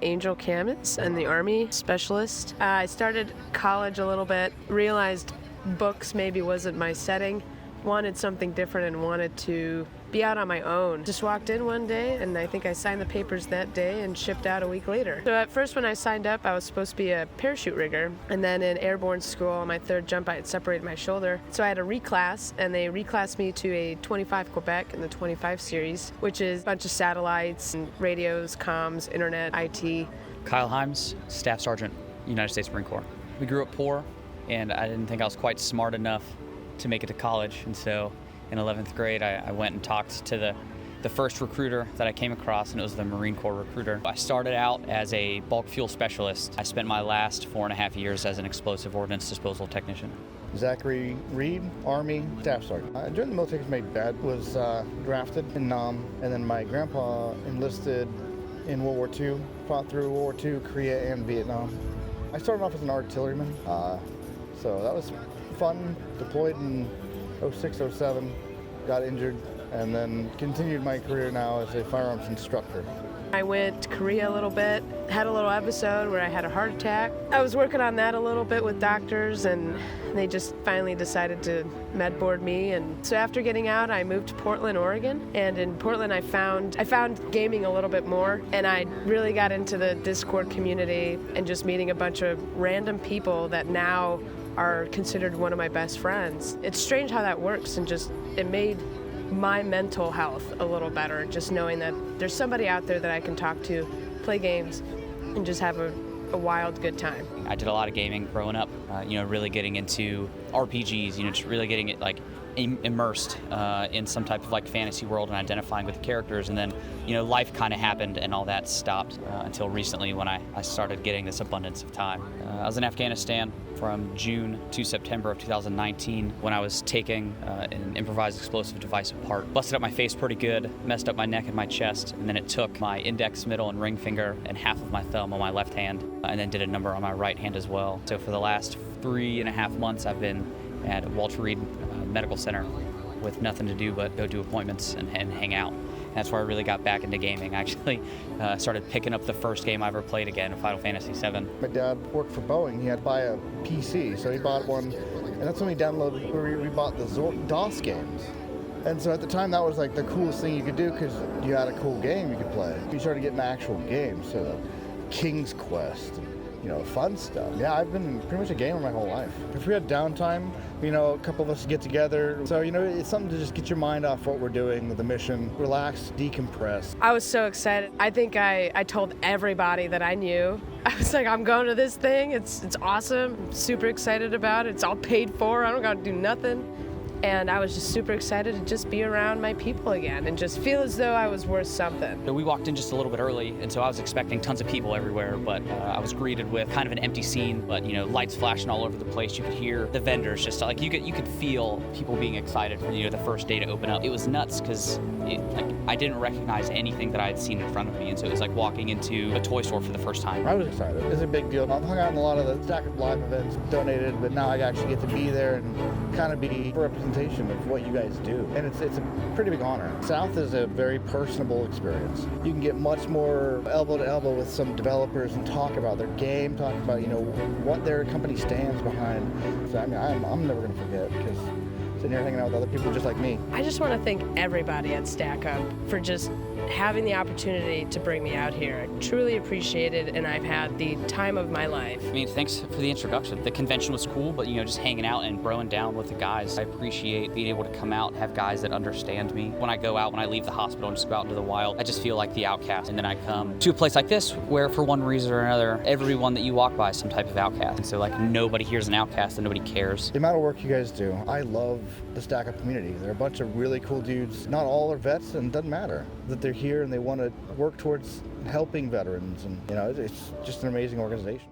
Angel Camus and the Army specialist. I started college a little bit, realized books maybe wasn't my setting, wanted something different and wanted to be out on my own. Just walked in one day and I think I signed the papers that day and shipped out a week later. So at first when I signed up, I was supposed to be a parachute rigger, and then in airborne school on my third jump I had separated my shoulder. So I had a reclass, and they reclassed me to a 25 Quebec in the 25 series, which is a bunch of satellites and radios, comms, internet, IT. Kyle Himes, Staff Sergeant, United States Marine Corps. We grew up poor, and I didn't think I was quite smart enough to make it to college, and so in 11th grade, I went and talked to the first recruiter that I came across, and it was the Marine Corps recruiter. I started out as a bulk fuel specialist. I spent my last 4.5 years as an explosive ordnance disposal technician. Zachary Reed, Army Staff Sergeant. During the military, my dad was drafted in Nam, and then my grandpa enlisted in World War II, fought through World War II, Korea, and Vietnam. I started off as an artilleryman, so that was fun. Deployed in 06, 07, got injured, and then continued my career now as a firearms instructor. I went to Korea a little bit, had a little episode where I had a heart attack. I was working on that a little bit with doctors, and they just finally decided to med board me. And so after getting out, I moved to Portland, Oregon. And in Portland, I found gaming a little bit more, and I really got into the Discord community and just meeting a bunch of random people that now are considered one of my best friends. It's strange how that works, and just it made my mental health a little better, just knowing that there's somebody out there that I can talk to, play games, and just have a wild good time. I did a lot of gaming growing up, really getting into RPGs, just really getting it like immersed in some type of like fantasy world and identifying with the characters, and then life kind of happened and all that stopped until recently when I started getting this abundance of time. I was in Afghanistan from June to September of 2019 when I was taking an improvised explosive device apart. Busted up my face pretty good, messed up my neck and my chest, and then it took my index, middle, and ring finger and half of my thumb on my left hand, and then did a number on my right hand as well. So for the last 3.5 months I've been at Walter Reed Medical Center with nothing to do but go do appointments and hang out. And that's where I really got back into gaming. I actually started picking up the first game I ever played again, Final Fantasy VII. My dad worked for Boeing. He had to buy a PC, so he bought one, and that's when we bought the DOS games. And so at the time, that was like the coolest thing you could do because you had a cool game you could play. You started getting actual games, so King's Quest, fun stuff. Yeah, I've been pretty much a gamer my whole life. If we had downtime, a couple of us get together. So, it's something to just get your mind off what we're doing with the mission, relax, decompress. I was so excited. I think I told everybody that I knew. I was like, I'm going to this thing. It's awesome. I'm super excited about it. It's all paid for. I don't got to do nothing. And I was just super excited to just be around my people again and just feel as though I was worth something. We walked in just a little bit early, and so I was expecting tons of people everywhere, but I was greeted with kind of an empty scene, but lights flashing all over the place. You could hear the vendors just like you could feel people being excited for the first day to open up. It was nuts because I didn't recognize anything that I had seen in front of me, and so it was like walking into a toy store for the first time. I was excited. It's a big deal. I've hung out in a lot of the Stack Up Live events, donated, but now I actually get to be there and kind of be representation of what you guys do. And it's a pretty big honor. South is a very personable experience. You can get much more elbow to elbow with some developers and talk about their game, talk about, what their company stands behind. So, I'm never going to forget because sitting here hanging out with other people just like me. I just want to thank everybody at Stack Up for just having the opportunity to bring me out here. I truly appreciate it, and I've had the time of my life. Thanks for the introduction. The convention was cool, but just hanging out and broing down with the guys. I appreciate being able to come out and have guys that understand me. When I go out, when I leave the hospital and just go out into the wild, I just feel like the outcast. And then I come to a place like this where for one reason or another, everyone that you walk by is some type of outcast. And so nobody here's an outcast and nobody cares. The amount of work you guys do, I love the Stack Up community. They're a bunch of really cool dudes. Not all are vets, and it doesn't matter that they're here and they want to work towards helping veterans, and it's just an amazing organization.